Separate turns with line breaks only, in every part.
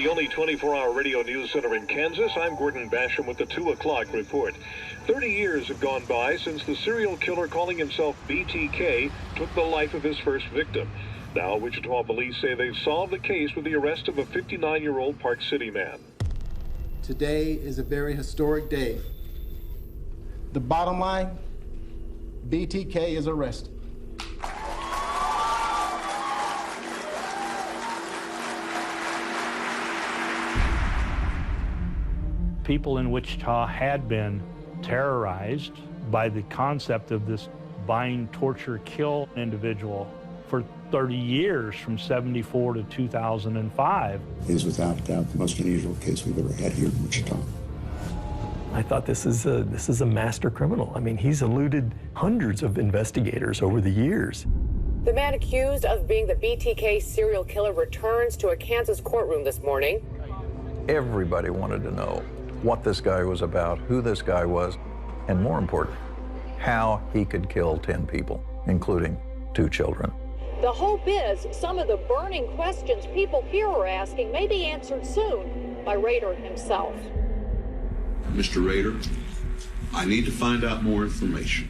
the only 24-hour radio news center in Kansas, I'm Gordon Basham with the 2 o'clock report. 30 years have gone by since the serial killer calling himself BTK took the life of his first victim. Now, Wichita police say they've solved the case with the arrest of a 59-year-old Park City man.
Today is a very historic day. The bottom line, BTK is arrested.
People in Wichita had been terrorized by the concept of this bind, torture, kill individual for 30 years, from 74 to 2005.
It is without a doubt the most unusual case we've ever had here in Wichita.
I thought this is a master criminal. I mean, he's eluded hundreds of investigators over the years.
The man accused of being the BTK serial killer returns to a Kansas courtroom this morning.
Everybody wanted to know what this guy was about, who this guy was, and more important, how he could kill 10 people, including 2 children.
The hope is some of the burning questions people here are asking may be answered soon by Rader himself.
Mr. Rader, I need to find out more information.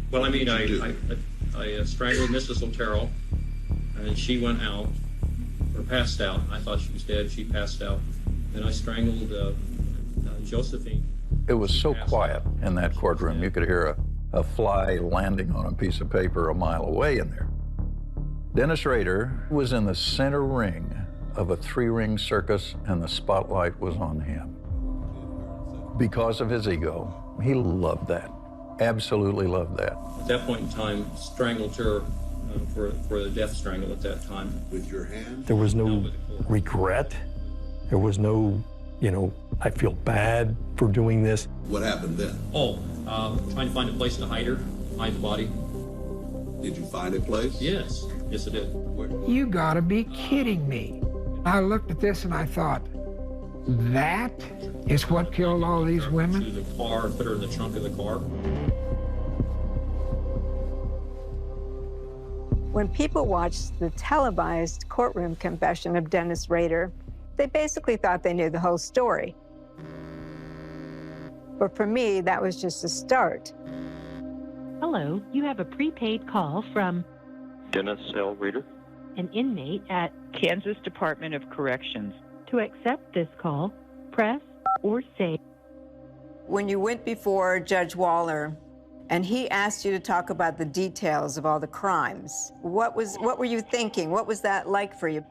Well, I mean, I strangled Mrs. Otero, and she went out, or passed out. I thought she was dead. She passed out. Then I strangled Josephine.
It was so quiet in that courtroom, you could hear a fly landing on a piece of paper a mile away in there. Dennis Rader was in the center ring of a 3-ring circus, and the spotlight was on him. Because of his ego, he loved that, absolutely loved that.
At that point in time, strangled her for the death strangle at that time.
With your hand?
There was no regret. There was no, I feel bad for doing this.
What happened then?
Trying to find a place to hide her, hide the body.
Did you find a place?
Yes, I did.
Where?
You gotta be kidding me. I looked at this and I thought, that is what killed all these women?
To the car, put her in the trunk of the car.
When people watched the televised courtroom confession of Dennis Rader, they basically thought they knew the whole story. But for me, that was just a start.
Hello, you have a prepaid call from
Dennis L. Rader,
an inmate at
Kansas Department of Corrections.
To accept this call, press or say.
When you went before Judge Waller and he asked you to talk about the details of all the crimes, what were you thinking? What was that like for you?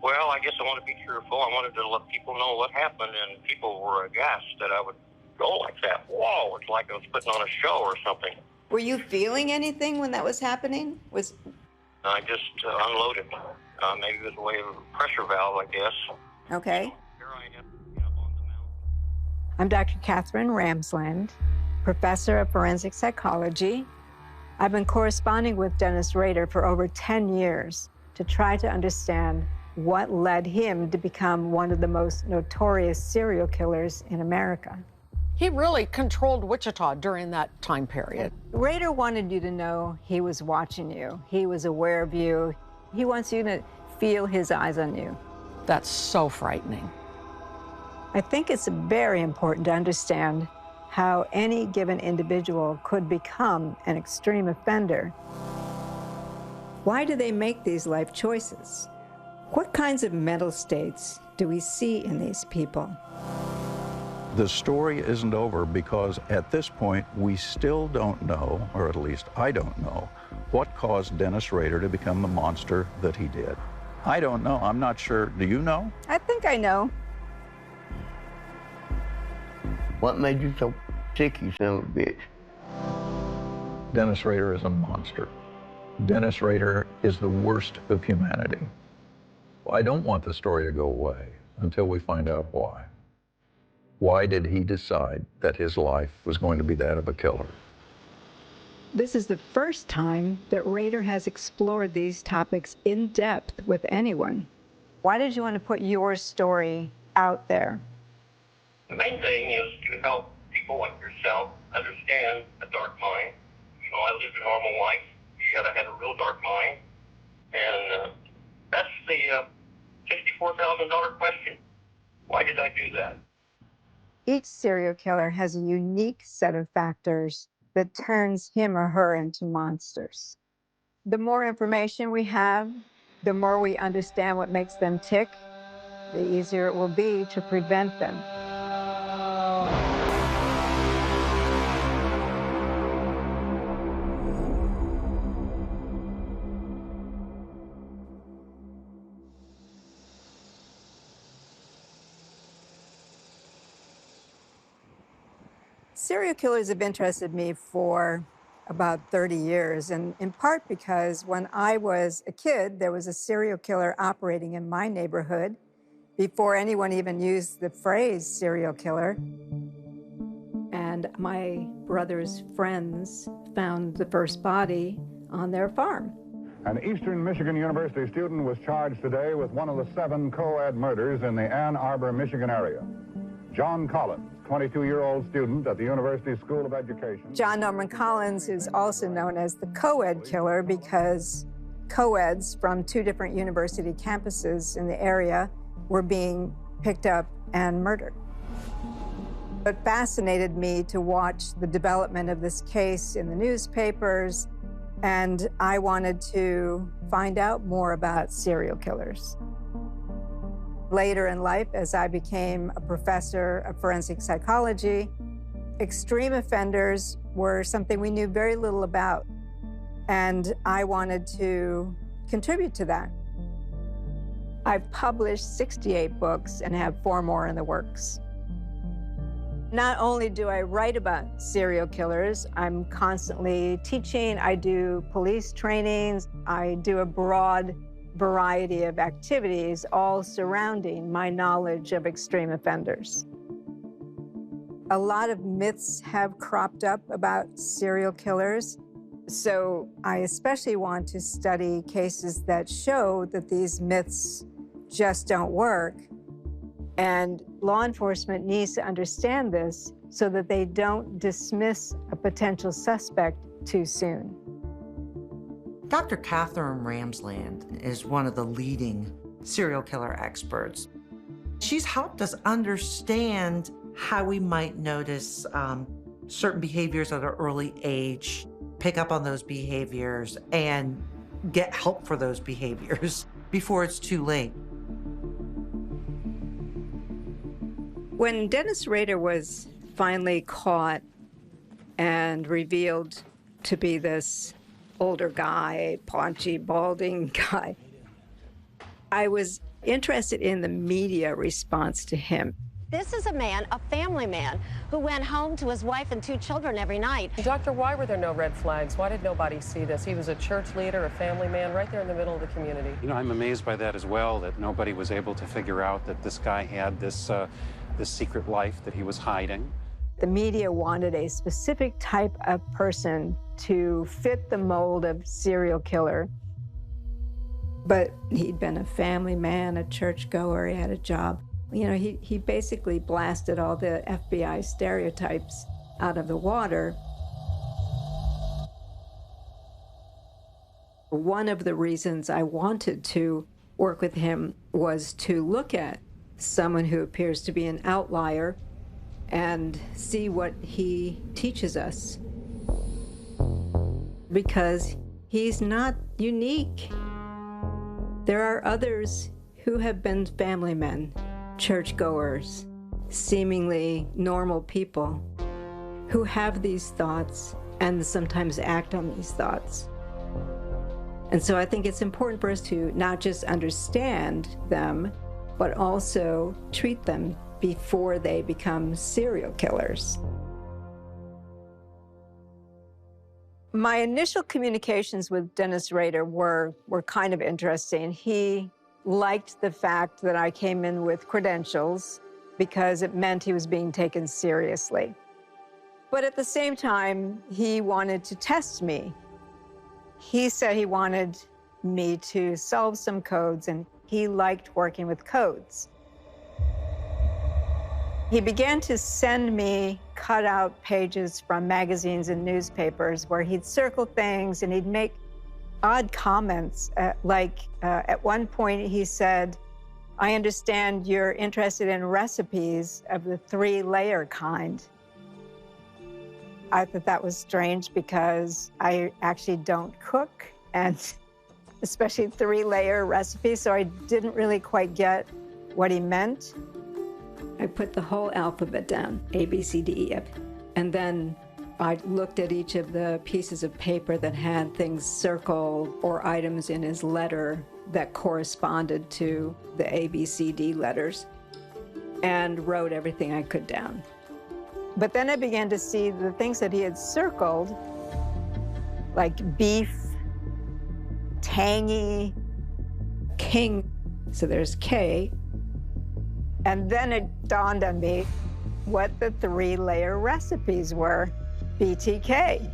Well, I guess I want to be truthful. I wanted to let people know what happened, and people were aghast that I would go like that. Whoa, it's like I was putting on a show or something.
Were you feeling anything when that was happening?
I just unloaded. Maybe it was a way of a pressure valve, I guess.
Okay.
Here I am, on the mountain.
I'm Dr. Catherine Ramsland, professor of forensic psychology. I've been corresponding with Dennis Rader for over 10 years to try to understand what led him to become one of the most notorious serial killers in America.
He really controlled Wichita during that time period.
Rader wanted you to know he was watching you. He was aware of you. He wants you to feel his eyes on you.
That's so frightening.
I think it's very important to understand how any given individual could become an extreme offender. Why do they make these life choices? What kinds of mental states do we see in these people?
The story isn't over because at this point, we still don't know, or at least I don't know, what caused Dennis Rader to become the monster that he did. I don't know. I'm not sure. Do you know?
I think I know.
What made you so sick, you son of a bitch?
Dennis Rader is a monster. Dennis Rader is the worst of humanity. I don't want the story to go away until we find out why. Why did he decide that his life was going to be that of a killer?
This is the first time that Rader has explored these topics in depth with anyone. Why did you want to put your story out there?
The main thing is to help people like yourself understand a dark mind. You know, I lived a normal life, yet I had a real dark mind. And that's the $64,000 question. Why did I do that?
Each serial killer has a unique set of factors that turns him or her into monsters. The more information we have, the more we understand what makes them tick, the easier it will be to prevent them. Serial killers have interested me for about 30 years, and in part because when I was a kid, there was a serial killer operating in my neighborhood before anyone even used the phrase serial killer. And my brother's friends found the first body on their farm.
An Eastern Michigan University student was charged today with one of the 7 co-ed murders in the Ann Arbor, Michigan area. John Collins, 22-year-old student at the University School of Education.
John Norman Collins is also known as the co-ed killer because co-eds from 2 different university campuses in the area were being picked up and murdered. It fascinated me to watch the development of this case in the newspapers, and I wanted to find out more about serial killers. Later in life, as I became a professor of forensic psychology, extreme offenders were something we knew very little about, and I wanted to contribute to that. I've published 68 books and have 4 more in the works. Not only do I write about serial killers, I'm constantly teaching, I do police trainings, I do a broad variety of activities, all surrounding my knowledge of extreme offenders. A lot of myths have cropped up about serial killers, so I especially want to study cases that show that these myths just don't work. And law enforcement needs to understand this so that they don't dismiss a potential suspect too soon.
Dr. Catherine Ramsland is one of the leading serial killer experts. She's helped us understand how we might notice certain behaviors at an early age, pick up on those behaviors, and get help for those behaviors before it's too late.
When Dennis Rader was finally caught and revealed to be this older guy, paunchy, balding guy, I was interested in the media response to him.
This is a man, a family man, who went home to his wife and 2 children every night.
Doctor, why were there no red flags? Why did nobody see this? He was a church leader, a family man, right there in the middle of the community.
You know, I'm amazed by that as well, that nobody was able to figure out that this guy had this secret life that he was hiding.
The media wanted a specific type of person to fit the mold of serial killer. But he'd been a family man, a churchgoer, he had a job. You know, he basically blasted all the FBI stereotypes out of the water. One of the reasons I wanted to work with him was to look at someone who appears to be an outlier and see what he teaches us. Because he's not unique. There are others who have been family men, churchgoers, seemingly normal people who have these thoughts and sometimes act on these thoughts. And so I think it's important for us to not just understand them, but also treat them before they become serial killers. My initial communications with Dennis Rader were kind of interesting. He liked the fact that I came in with credentials because it meant he was being taken seriously. But at the same time, he wanted to test me. He said he wanted me to solve some codes, and he liked working with codes. He began to send me cut-out pages from magazines and newspapers where he'd circle things and he'd make odd comments. At one point he said, I understand you're interested in recipes of the 3-layer kind. I thought that was strange because I actually don't cook, and especially 3-layer recipes, so I didn't really quite get what he meant. I put the whole alphabet down, A, B, C, D, E, F, and then I looked at each of the pieces of paper that had things circled or items in his letter that corresponded to the A, B, C, D letters, and wrote everything I could down. But then I began to see the things that he had circled, like beef, tangy, king, so there's K. And then it dawned on me what the 3-layer recipes were. BTK,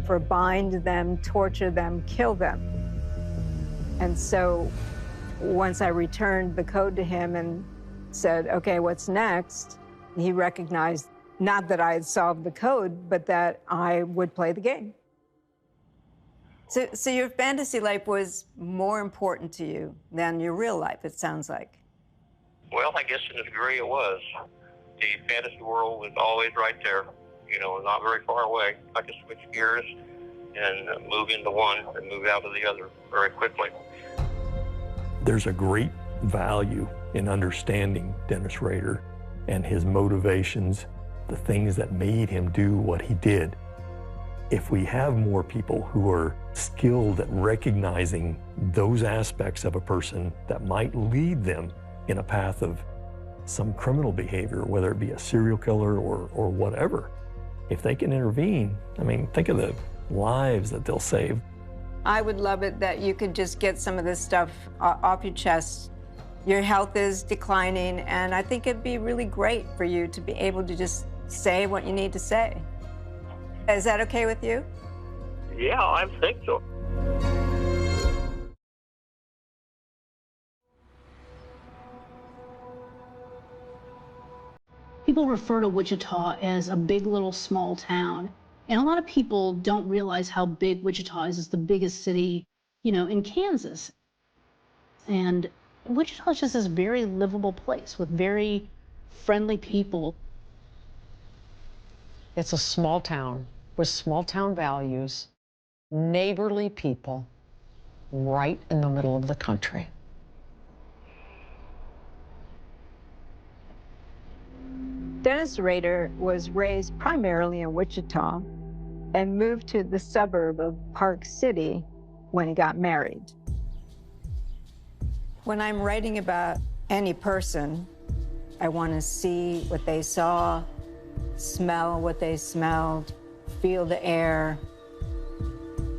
for bind them, torture them, kill them. And so once I returned the code to him and said, okay, what's next? He recognized not that I had solved the code, but that I would play the game. So your fantasy life was more important to you than your real life, it sounds like.
Well, I guess in a degree it was. The fantasy world was always right there, you know, not very far away. I could switch gears and move into one and move out of the other very quickly.
There's a great value in understanding Dennis Rader and his motivations, the things that made him do what he did. If we have more people who are skilled at recognizing those aspects of a person that might lead them in a path of some criminal behavior, whether it be a serial killer or whatever, if they can intervene, I mean, think of the lives that they'll save.
I would love it that you could just get some of this stuff off your chest. Your health is declining, and I think it'd be really great for you to be able to just say what you need to say. Is that okay with you?
Yeah, I think so.
People refer to Wichita as a big little small town. And a lot of people don't realize how big Wichita is. It's the biggest city, you know, in Kansas. And Wichita is just this very livable place with very friendly people.
It's a small town with small town values, neighborly people, right in the middle of the country.
Dennis Rader was raised primarily in Wichita and moved to the suburb of Park City when he got married. When I'm writing about any person, I want to see what they saw, smell what they smelled, feel the air.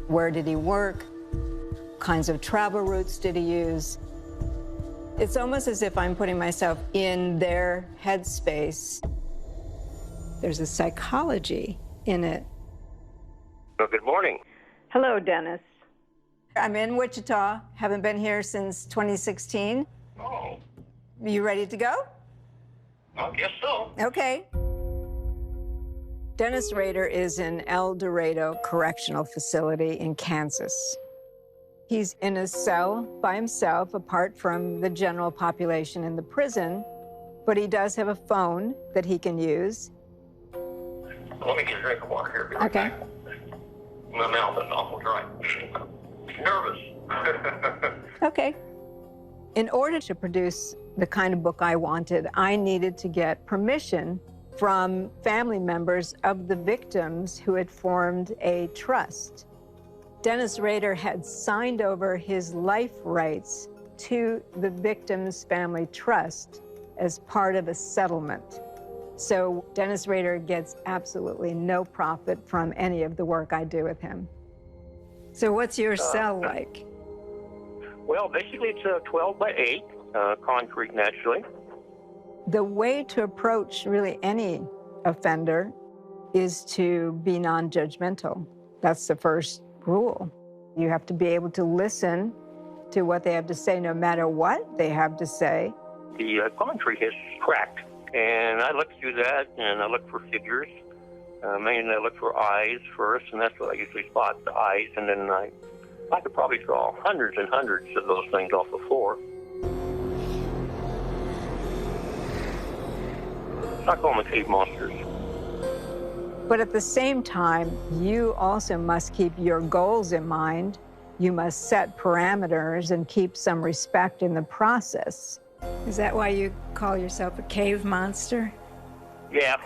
Where did he work? What kinds of travel routes did he use? It's almost as if I'm putting myself in their headspace. There's a psychology in it.
Well, good morning.
Hello, Dennis. I'm in Wichita. Haven't been here since 2016.
Oh.
You ready to go?
I guess so.
Okay. Dennis Rader is in El Dorado Correctional Facility in Kansas. He's in a cell by himself, apart from the general population in the prison, but he does have a phone that he can use.
Let me get a drink of water here. Be right
Okay.
back. My mouth is awful dry. Nervous.
Okay. In order to produce the kind of book I wanted, I needed to get permission from family members of the victims who had formed a trust. Dennis Rader had signed over his life rights to the victim's family trust as part of a settlement. So Dennis Rader gets absolutely no profit from any of the work I do with him. So what's your cell like?
Well, basically it's a 12 by 8, concrete naturally.
The way to approach really any offender is to be non-judgmental. That's the first rule. You have to be able to listen to what they have to say, no matter what they have to say.
The concrete is cracked, and I look through that, and I look for figures. Mainly I look for eyes first, and that's what I usually spot, the eyes, and then I could probably draw hundreds and hundreds of those things off the floor. I call them the cave monsters.
But at the same time, you also must keep your goals in mind. You must set parameters and keep some respect in the process. Is that why you call yourself a cave monster?
Yeah,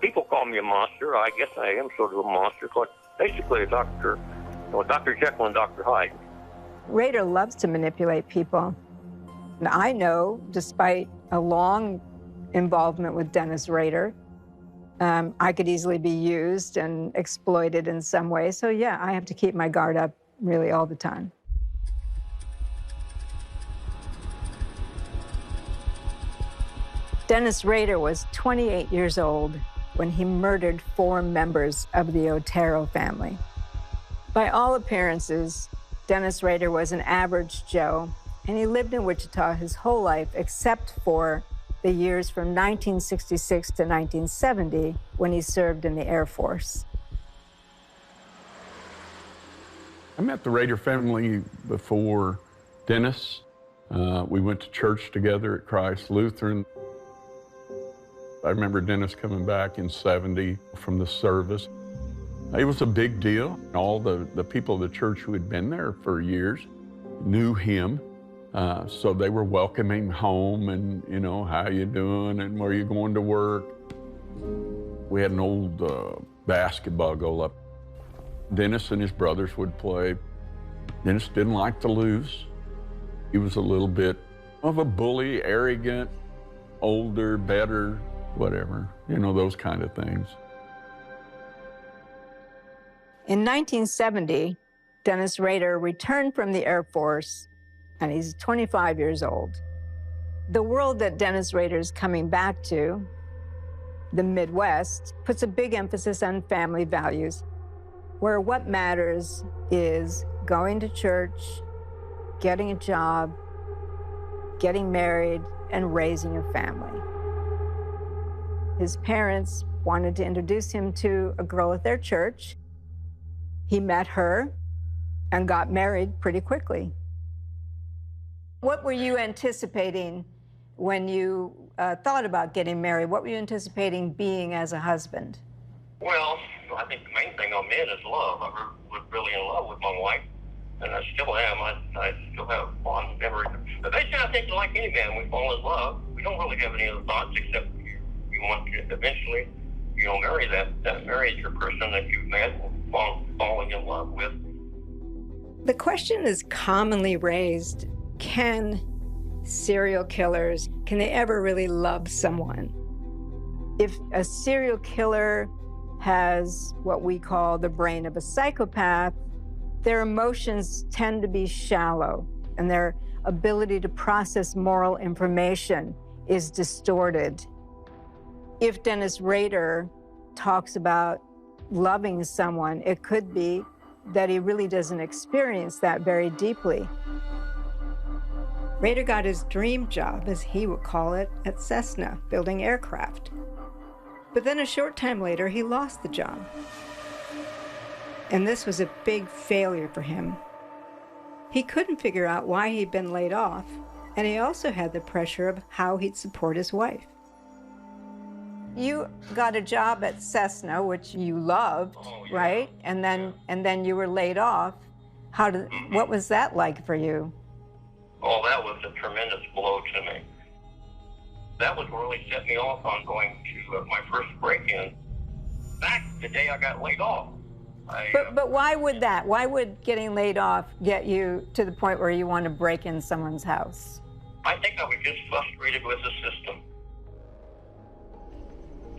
people call me a monster. I guess I am sort of a monster. But basically, Dr. Jekyll and Dr. Hyde.
Rader loves to manipulate people. And I know, despite a long involvement with Dennis Rader, I could easily be used and exploited in some way. So yeah, I have to keep my guard up really all the time. Dennis Rader was 28 years old when he murdered 4 members of the Otero family. By all appearances, Dennis Rader was an average Joe, and he lived in Wichita his whole life except for the years from 1966 to 1970 when he served in the Air Force.
I met the Rader family before Dennis. We went to church together at Christ Lutheran. I remember Dennis coming back in '70 from the service. It was a big deal. All the people of the church who had been there for years knew him. So they were welcoming home and, you know, how you doing and where you going to work. We had an old basketball goal up. Dennis and his brothers would play. Dennis didn't like to lose. He was a little bit of a bully, arrogant, older, better, whatever, you know, those kind of things.
In 1970, Dennis Rader returned from the Air Force, and he's 25 years old. The world that Dennis Rader is coming back to, the Midwest, puts a big emphasis on family values, where what matters is going to church, getting a job, getting married, and raising a family. His parents wanted to introduce him to a girl at their church. He met her and got married pretty quickly. What were you anticipating when you thought about getting married? What were you anticipating being as a husband?
Well, I think the main thing I'm in is love. I was really in love with my wife, and I still am. I still have fond memories. Eventually, I think like any man, we fall in love. We don't really have any other thoughts except you want to eventually, you know, marry that marriage or person that you've met and falling in love with.
The question is commonly raised, can serial killers, can they ever really love someone? If a serial killer has what we call the brain of a psychopath, their emotions tend to be shallow, and their ability to process moral information is distorted. If Dennis Rader talks about loving someone, it could be that he really doesn't experience that very deeply. Rader got his dream job, as he would call it, at Cessna, building aircraft. But then a short time later, he lost the job. And this was a big failure for him. He couldn't figure out why he'd been laid off, and he also had the pressure of how he'd support his wife. You got a job at Cessna, which you loved, right? And then you were laid off. What was that like for you?
Oh, that was a tremendous blow to me. That was what really set me off on going to my first break-in. Back the day I got laid off.
But why would that? Why would getting laid off get you to the point where you want to break in someone's house?
I think I was just frustrated with the system.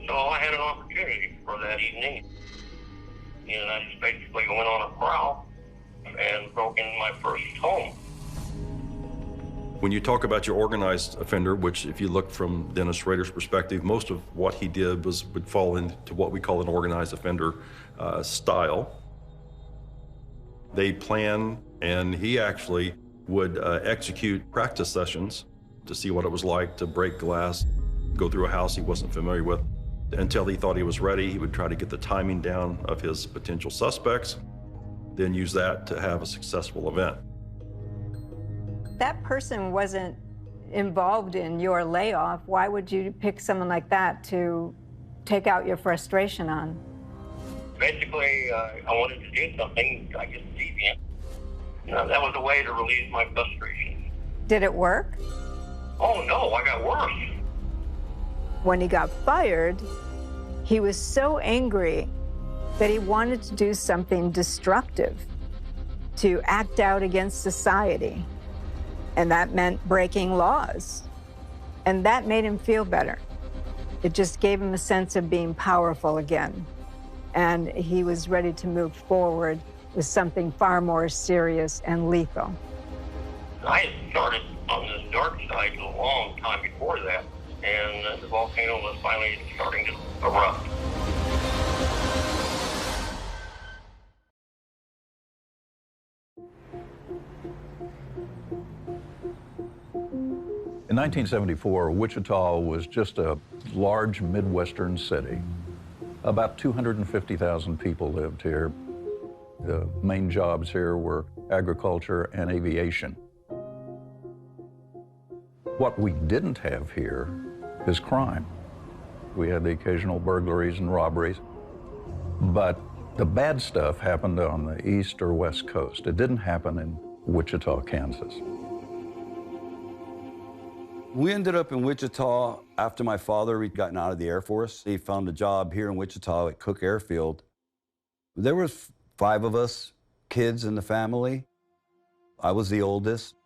So I had an opportunity for that evening. And I just basically went on a prowl and broke into my first home.
When you talk about your organized offender, which if you look from Dennis Rader's perspective, most of what he did would fall into what we call an organized offender style. They plan, and he actually would execute practice sessions to see what it was like to break glass, go through a house he wasn't familiar with. Until he thought he was ready, he would try to get the timing down of his potential suspects, then use that to have a successful event.
That person wasn't involved in your layoff, why would you pick someone like that to take out your frustration on?
Basically, I wanted to do something, I guess, deviant. That was a way to relieve my frustration.
Did it work?
Oh, no, I got worse.
When he got fired, he was so angry that he wanted to do something destructive, to act out against society. And that meant breaking laws. And that made him feel better. It just gave him a sense of being powerful again. And he was ready to move forward with something far more serious and lethal.
I had started on this dark side a long time before that, and the volcano was finally starting to erupt.
In 1974, Wichita was just a large Midwestern city. About 250,000 people lived here. The main jobs here were agriculture and aviation. What we didn't have here is crime. We had the occasional burglaries and robberies, but the bad stuff happened on the east or west coast. It didn't happen in Wichita, Kansas.
We ended up in Wichita after my father had gotten out of the Air Force. He found a job here in Wichita at Cook Airfield. There was 5 of us kids in the family. I was the oldest.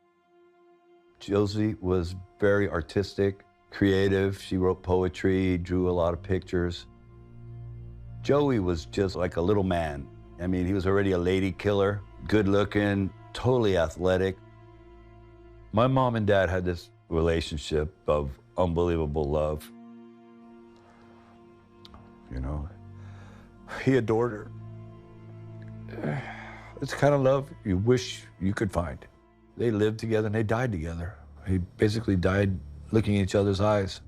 Josie was very artistic, creative. She wrote poetry, drew a lot of pictures. Joey was just like a little man. I mean, he was already a lady killer, good looking, totally athletic. My mom and dad had this relationship of unbelievable love. You know, he adored her. It's the kind of love you wish you could find. They lived together and they died together. He basically died looking in each other's eyes.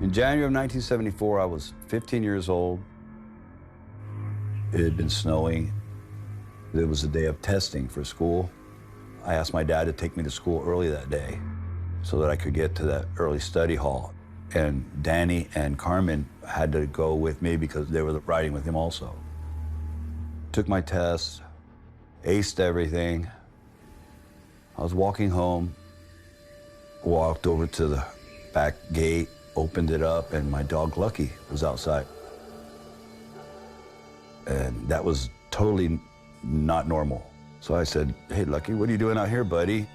In January of 1974, I was 15 years old. It had been snowing. It was the day of testing for school. I asked my dad to take me to school early that day so that I could get to that early study hall. And Danny and Carmen had to go with me because they were riding with him also. Took my test, aced everything. I was walking home, walked over to the back gate, opened it up, and my dog Lucky was outside. And that was totally not normal. So I said, "Hey, Lucky, what are you doing out here, buddy?"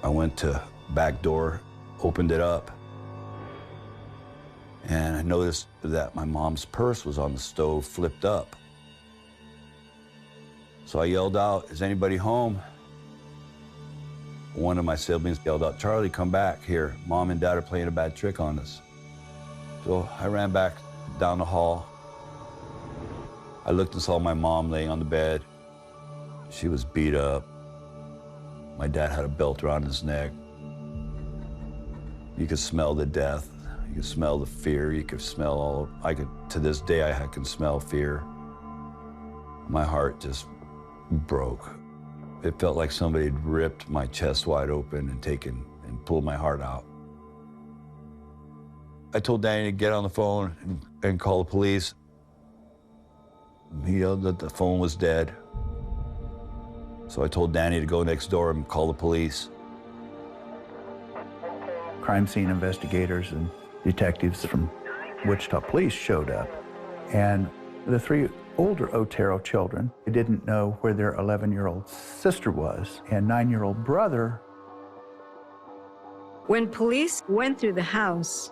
I went to back door, opened it up, and I noticed that my mom's purse was on the stove, flipped up. So I yelled out, "Is anybody home?" One of my siblings yelled out, "Charlie, come back here. Mom and Dad are playing a bad trick on us." So I ran back down the hall. I looked and saw my mom laying on the bed. She was beat up. My dad had a belt around his neck. You could smell the death. You could smell the fear. You could smell all, to this day, I can smell fear. My heart just broke. It felt like somebody had ripped my chest wide open and pulled my heart out. I told Danny to get on the phone and call the police. He yelled that the phone was dead. So I told Danny to go next door and call the police.
Crime scene investigators and detectives from Wichita Police showed up, and the 3 older Otero children didn't know where their 11-year-old sister was and 9-year-old brother.
When police went through the house,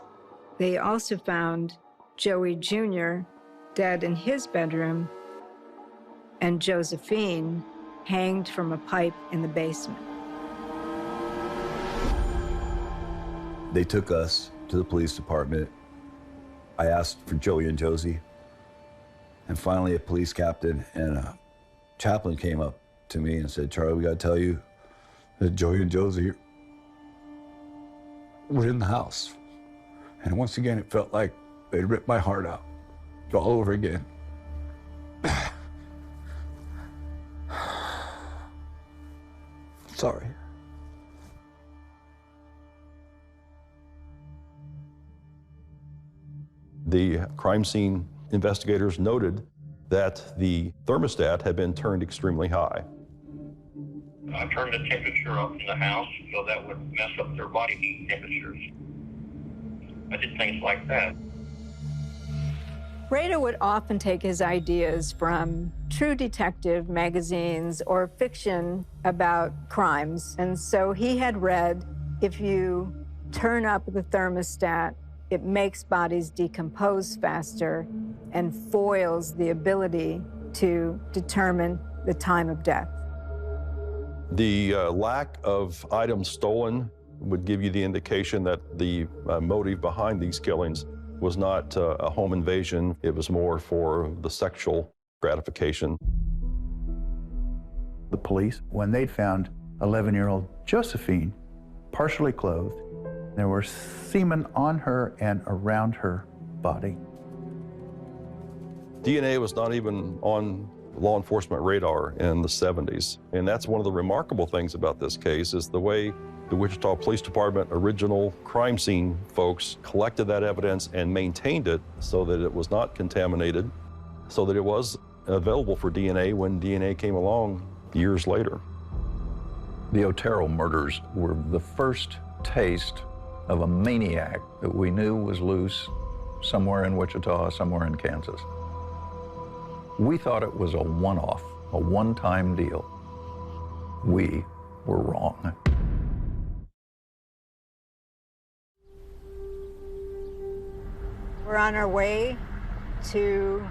they also found Joey Jr. dead in his bedroom and Josephine hanged from a pipe in the basement.
They took us to the police department. I asked for Joey and Josie. And finally, a police captain and a chaplain came up to me and said, "Charlie, we got to tell you that Joey and Josie were in the house." And once again, it felt like they ripped my heart out all over again.
Sorry.
The crime scene investigators noted that the thermostat had been turned extremely high.
I turned the temperature up in the house so that would mess up their body heat temperatures. I did things like that.
Rader would often take his ideas from true detective magazines or fiction about crimes. And so he had read, if you turn up the thermostat, it makes bodies decompose faster and foils the ability to determine the time of death.
The lack of items stolen would give you the indication that the motive behind these killings was not a home invasion. It was more for the sexual gratification.
The police, when they'd found 11-year-old Josephine partially clothed, there were semen on her and around her body.
DNA was not even on law enforcement radar in the 70s. And that's one of the remarkable things about this case is the way the Wichita Police Department original crime scene folks collected that evidence and maintained it so that it was not contaminated, so that it was available for DNA when DNA came along years later.
The Otero murders were the first taste of a maniac that we knew was loose somewhere in Wichita, somewhere in Kansas. We thought it was a one-off, a one-time deal. We were wrong.
We're on our way to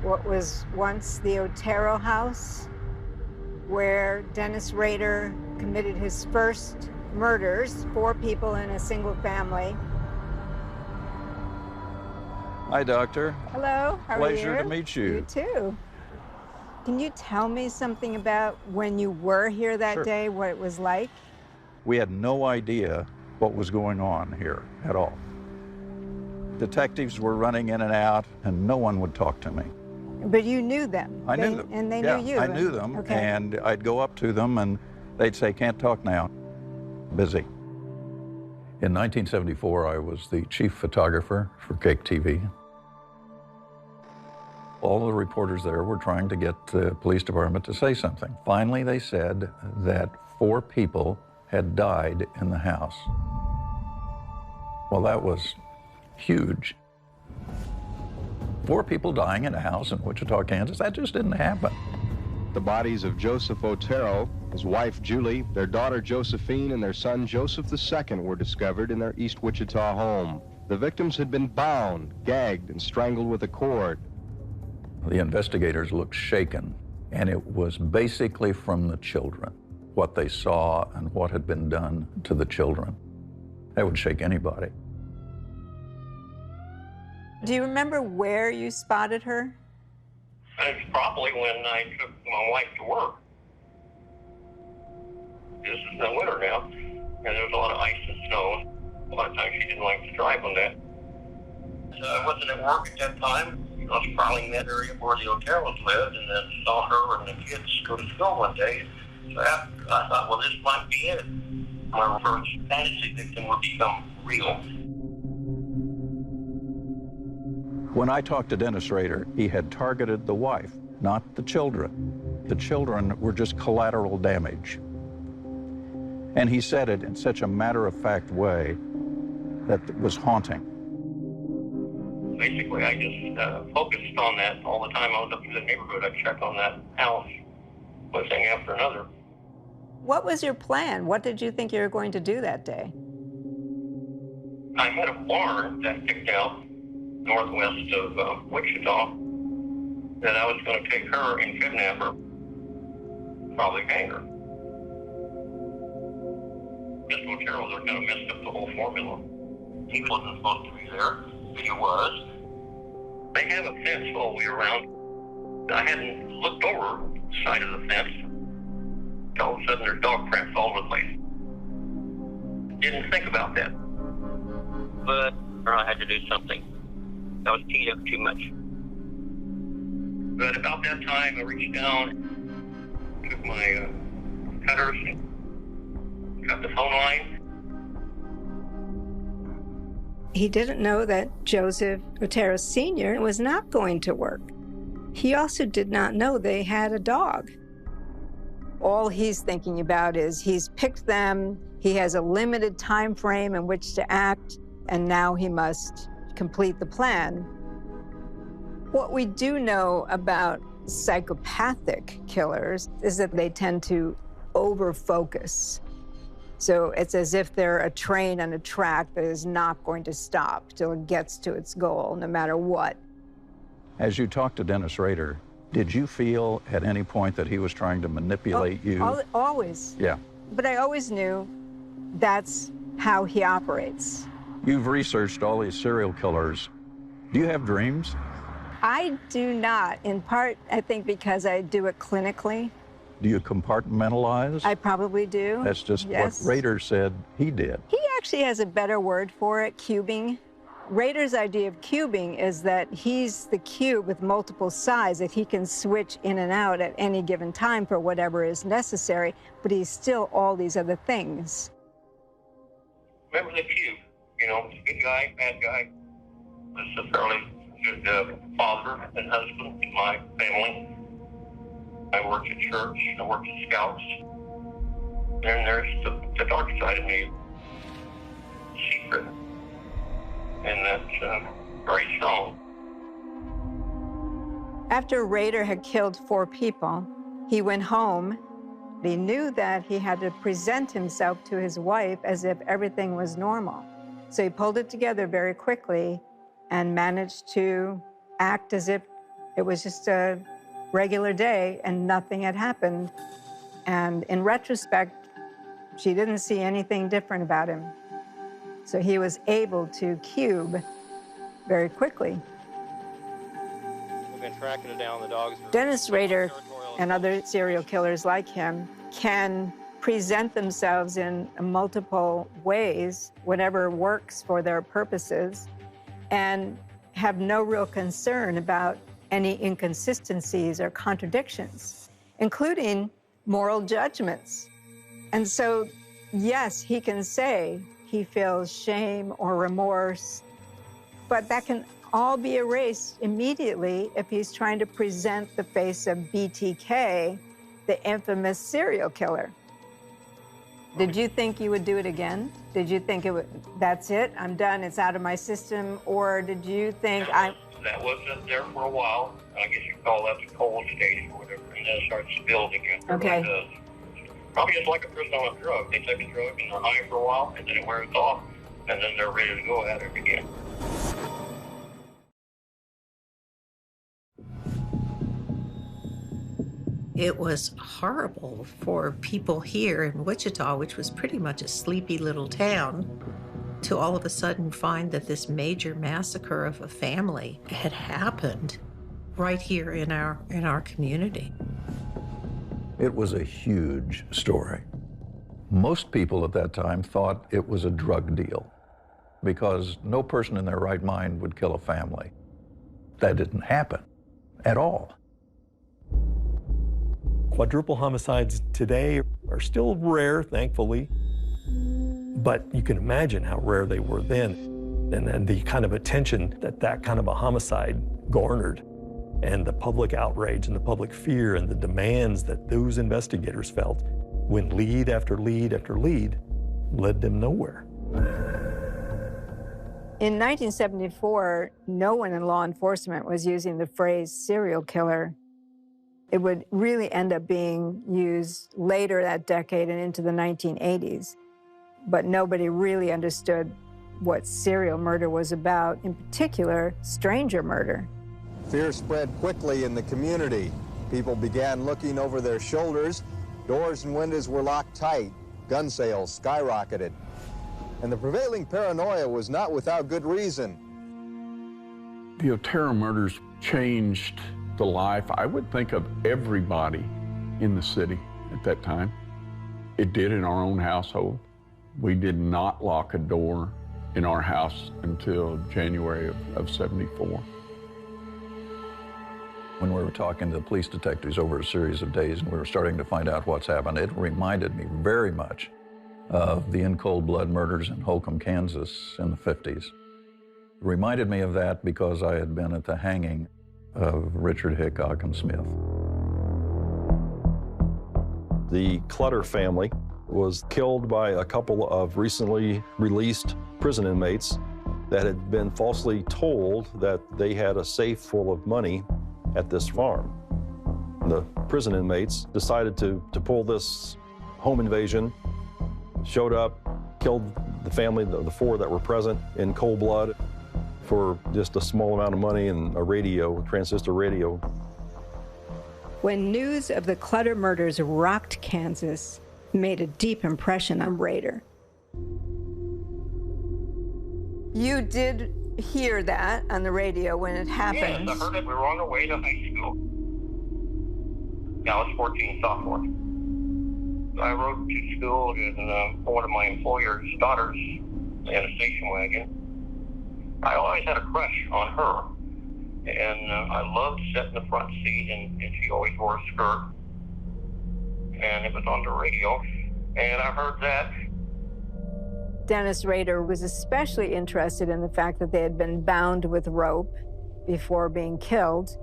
what was once the Otero house, where Dennis Rader committed his first murders, 4 people in a single family.
Hi, Doctor.
Hello, how are you?
Pleasure to meet you.
You too. Can you tell me something about when you were here that day, what it was like?
We had no idea what was going on here at all. Detectives were running in and out, and no one would talk to me.
But you knew them.
I knew them.
And they
Yeah,
knew you.
I knew them,
Okay.
and I'd go up to them, and they'd say, "Can't talk now, busy." In 1974, I was the chief photographer for Cake TV. All the reporters there were trying to get the police department to say something. Finally, they said that 4 people had died in the house. Well, that was huge. 4 people dying in a house in Wichita, Kansas, that just didn't happen.
The bodies of Joseph Otero, his wife Julie, their daughter Josephine, and their son Joseph II were discovered in their East Wichita home. The victims had been bound, gagged, and strangled with a cord.
The investigators looked shaken, and it was basically from the children, what they saw and what had been done to the children. That would shake anybody.
Do you remember where you spotted her?
It's probably when I took my wife to work. This is the winter now, and there was a lot of ice and snow. A lot of times she didn't like to drive on that. I wasn't at work at that time. I was prowling that area where the Oteros lived, and then saw her and the kids go to school one day. So after, I thought, well, this might be it. My first fantasy victim would become real.
When I talked to Dennis Rader, he had targeted the wife, not the children. The children were just collateral damage. And he said it in such a matter-of-fact way that it was haunting.
Basically, I just focused on that all the time. I was up in the neighborhood. I'd check on that house, one thing after another.
What was your plan? What did you think you were going to do that day?
I had a barn that picked out northwest of Wichita that I was going to take her and kidnap her, probably hang her. Mr. Otero kind of messed up the whole formula. He wasn't supposed to be there, but he was. They have a fence all the way around. I hadn't looked over the side of the fence. All of a sudden, there's dog prints all over the place. Didn't think about that. But I had to do something. I was teed up too much. But about that time, I reached down, took my cutters, and got the phone line.
He didn't know that Joseph Otero Sr. was not going to work. He also did not know they had a dog. All he's thinking about is he's picked them, he has a limited time frame in which to act, and now he must complete the plan. What we do know about psychopathic killers is that they tend to over-focus. So it's as if they're a train on a track that is not going to stop till it gets to its goal, no matter what.
As you talked to Dennis Rader, did you feel at any point that he was trying to manipulate you?
Always.
Yeah.
But I always knew that's how he operates.
You've researched all these serial killers. Do you have dreams?
I do not, in part, I think, because I do it clinically.
Do you compartmentalize?
I probably do.
That's just
yes.
what Rader said he did.
He actually has a better word for it, cubing. Rader's idea of cubing is that he's the cube with multiple sides that he can switch in and out at any given time for whatever is necessary, but he's still all these other things.
Remember the cube, you know, good guy, bad guy. Was a fairly good father and husband to my family. I worked at church, I worked at Scouts. Then there's the dark side of me, secret. And that's very strong.
After Rader had killed 4 people, he went home. He knew that he had to present himself to his wife as if everything was normal. So he pulled it together very quickly and managed to act as if it was just a regular day and nothing had happened. And in retrospect, she didn't see anything different about him. So he was able to cube very quickly.
We've been tracking it down. The dogs.
Dennis Rader and other serial killers like him can present themselves in multiple ways, whatever works for their purposes, and have no real concern about any inconsistencies or contradictions, including moral judgments. And so, yes, he can say he feels shame or remorse, but that can all be erased immediately if he's trying to present the face of BTK, the infamous serial killer. Did you think you would do it again? Did you think that's it, I'm done, it's out of my system? Or did you think
That was there for a while. I guess you call that the cold stage or whatever, and then it starts to build again.
Okay.
Probably just like a person on a drug. They take a drug and they're high for a while, and then it wears off, and then they're ready to go at it again.
It was horrible for people here in Wichita, which was pretty much a sleepy little town, to all of a sudden find that this major massacre of a family had happened right here in our community.
It was a huge story. Most people at that time thought it was a drug deal because no person in their right mind would kill a family. That didn't happen at all.
Quadruple homicides today are still rare, thankfully, but you can imagine how rare they were then, and the kind of attention that kind of a homicide garnered, and the public outrage and the public fear and the demands that those investigators felt when lead after lead after lead led them nowhere.
In 1974, no one in law enforcement was using the phrase serial killer. It would really end up being used later that decade and into the 1980s. But nobody really understood what serial murder was about, in particular, stranger murder.
Fear spread quickly in the community. People began looking over their shoulders. Doors and windows were locked tight. Gun sales skyrocketed. And the prevailing paranoia was not without good reason.
The Otero murders changed the life, I would think, of everybody in the city at that time. It did in our own household. We did not lock a door in our house until January of '74.
When we were talking to the police detectives over a series of days and we were starting to find out what's happened, it reminded me very much of the in cold blood murders in Holcomb, Kansas in the 50s. It reminded me of that because I had been at the hanging of Richard Hickok and Smith.
The Clutter family was killed by a couple of recently released prison inmates that had been falsely told that they had a safe full of money at this farm. The prison inmates decided to pull this home invasion, showed up, killed the family, the four that were present, in cold blood for just a small amount of money and a radio, transistor radio.
When news of the Clutter murders rocked Kansas, it made a deep impression on Rader. You did hear that on the radio when it happened.
Yes, I heard it. We were on our way to high school. I was 14, sophomore. I rode to school in one of my employer's daughters in a station wagon. I always had a crush on her. And I loved sitting in the front seat, and she always wore a skirt. And it was on the radio, and I heard that.
Dennis Rader was especially interested in the fact that they had been bound with rope before being killed,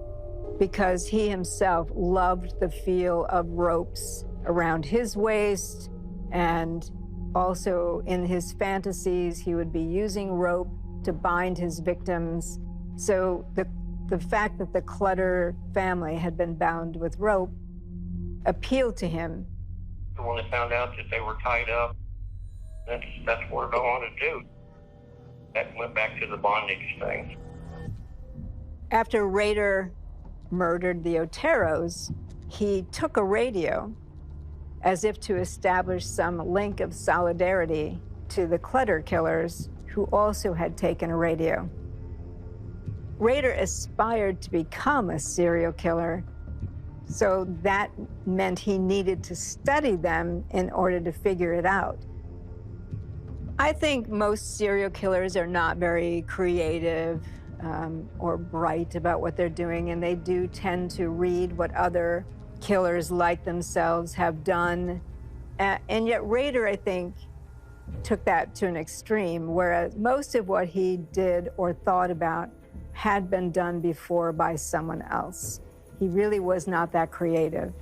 because he himself loved the feel of ropes around his waist, and also in his fantasies, he would be using rope to bind his victims. So the fact that the Clutter family had been bound with rope appealed to him.
When they found out that they were tied up, that's what I wanted to do. That went back to the bondage thing.
After Rader murdered the Oteros, he took a radio as if to establish some link of solidarity to the Clutter killers, who also had taken a radio. Rader aspired to become a serial killer, so that meant he needed to study them in order to figure it out. I think most serial killers are not very creative or bright about what they're doing, and they do tend to read what other killers like themselves have done. And yet Rader, I think, took that to an extreme, whereas most of what he did or thought about had been done before by someone else. He really was not that creative.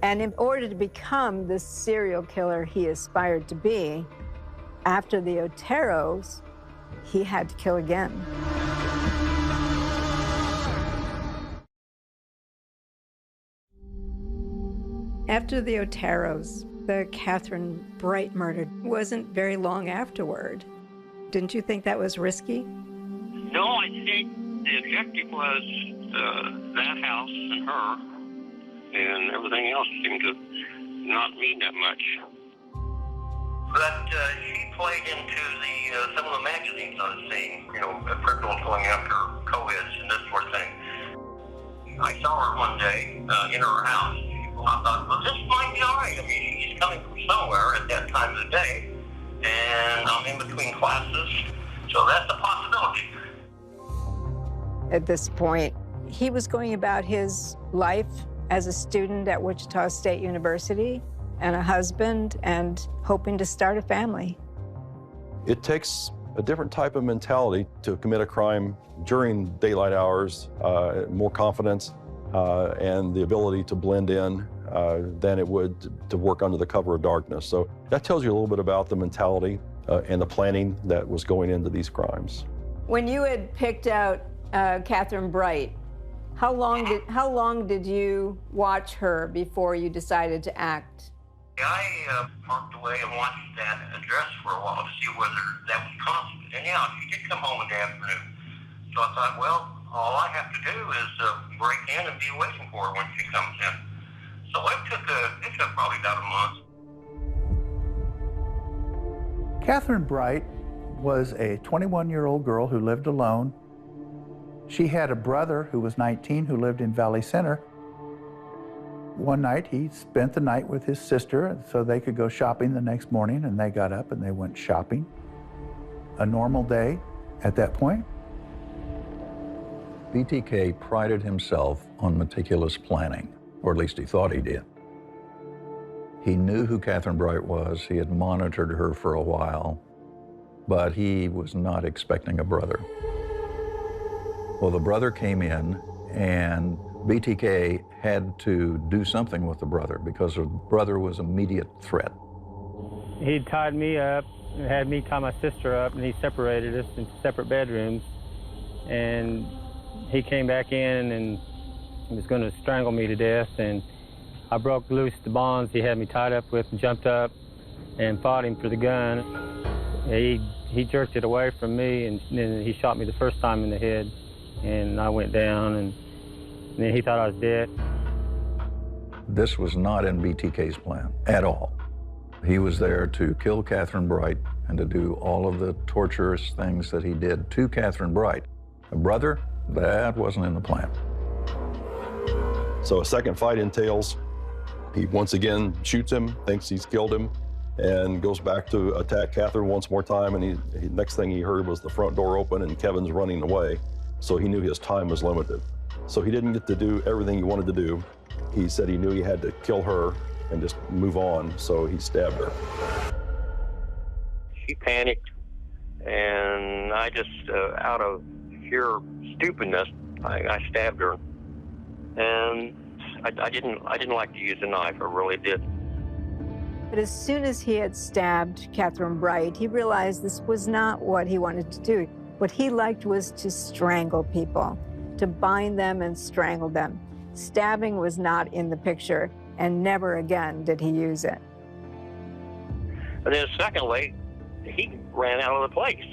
And in order to become the serial killer he aspired to be, after the Oteros, he had to kill again. After the Oteros, the Catherine Bright murder wasn't very long afterward. Didn't you think that was risky?
No, I think the objective was that house and her, and everything else seemed to not mean that much. But she played into some of the magazines I was seeing, criminals going after co-eds and this sort of thing. I saw her one day in her house. I thought, well, this might be all right. I mean, she's coming from somewhere at that time of the day, and I'm in between classes, so that's a possibility.
At this point, he was going about his life as a student at Wichita State University and a husband and hoping to start a family.
It takes a different type of mentality to commit a crime during daylight hours, more confidence, and the ability to blend in than it would to work under the cover of darkness. So that tells you a little bit about the mentality and the planning that was going into these crimes.
When you had picked out Catherine Bright, how long did you watch her before you decided to act?
I parked away and watched that address for a while to see whether that was constant. And yeah, she did come home in the afternoon. So I thought, well, all I have to do is break in and be waiting for her when she comes in. So it took probably about a month.
Catherine Bright was a 21-year-old girl who lived alone. She had a brother who was 19 who lived in Valley Center. One night he spent the night with his sister so they could go shopping the next morning, and they got up and they went shopping. A normal day at that point.
BTK prided himself on meticulous planning, or at least he thought he did. He knew who Catherine Bright was. He had monitored her for a while, but he was not expecting a brother. Well, the brother came in, and BTK had to do something with the brother because the brother was an immediate threat.
He tied me up and had me tie my sister up, and he separated us into separate bedrooms. And he came back in and was going to strangle me to death. And I broke loose the bonds he had me tied up with and jumped up and fought him for the gun. He jerked it away from me, and then he shot me the first time in the head. And I went down, and then he thought I was dead.
This was not in BTK's plan at all. He was there to kill Catherine Bright and to do all of the torturous things that he did to Catherine Bright. A brother, that wasn't in the plan.
So a second fight entails, he once again shoots him, thinks he's killed him, and goes back to attack Catherine once more time. And next thing he heard was the front door open and Kevin's running away. So he knew his time was limited. So he didn't get to do everything he wanted to do. He said he knew he had to kill her and just move on, so he stabbed her.
She panicked, and I just, out of sheer stupidness, I stabbed her. And I didn't like to use a knife, I really did.
But as soon as he had stabbed Catherine Bright, he realized this was not what he wanted to do. What he liked was to strangle people, to bind them and strangle them. Stabbing was not in the picture, and never again did he use it.
And then secondly, he ran out of the place.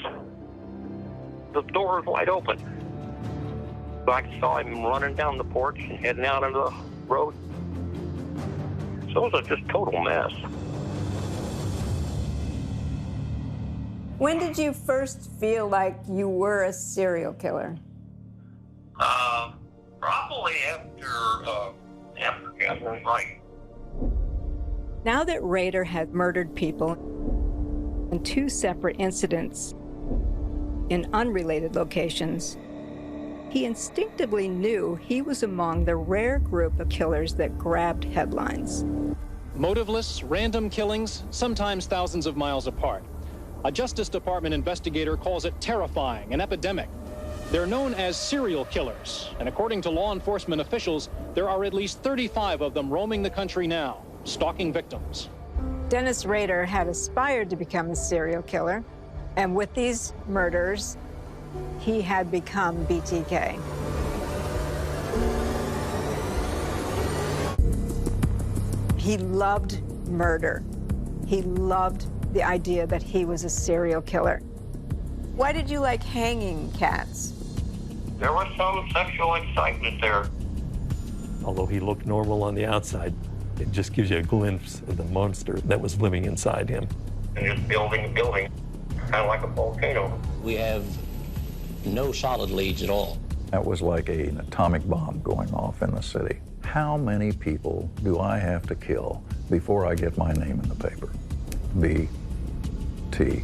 The door was wide open. So I saw him running down the porch and heading out into the road. So it was just a total mess.
When did you first feel like you were a serial killer?
Probably after Catherine Bright.
Now that Rader had murdered people in 2 separate incidents in unrelated locations, he instinctively knew he was among the rare group of killers that grabbed headlines.
Motiveless, random killings, sometimes thousands of miles apart. A Justice Department investigator calls it terrifying, an epidemic. They're known as serial killers, and according to law enforcement officials, there are at least 35 of them roaming the country now, stalking victims.
Dennis Rader had aspired to become a serial killer, and with these murders, he had become BTK. He loved murder. He loved the idea that he was a serial killer. Why did you like hanging cats?
There was some sexual excitement there.
Although he looked normal on the outside, it just gives you a glimpse of the monster that was living inside him.
And just building and building, kind of like a volcano.
We have no solid leads at all.
That was like an atomic bomb going off in the city. How many people do I have to kill before I get my name in the paper? BTK.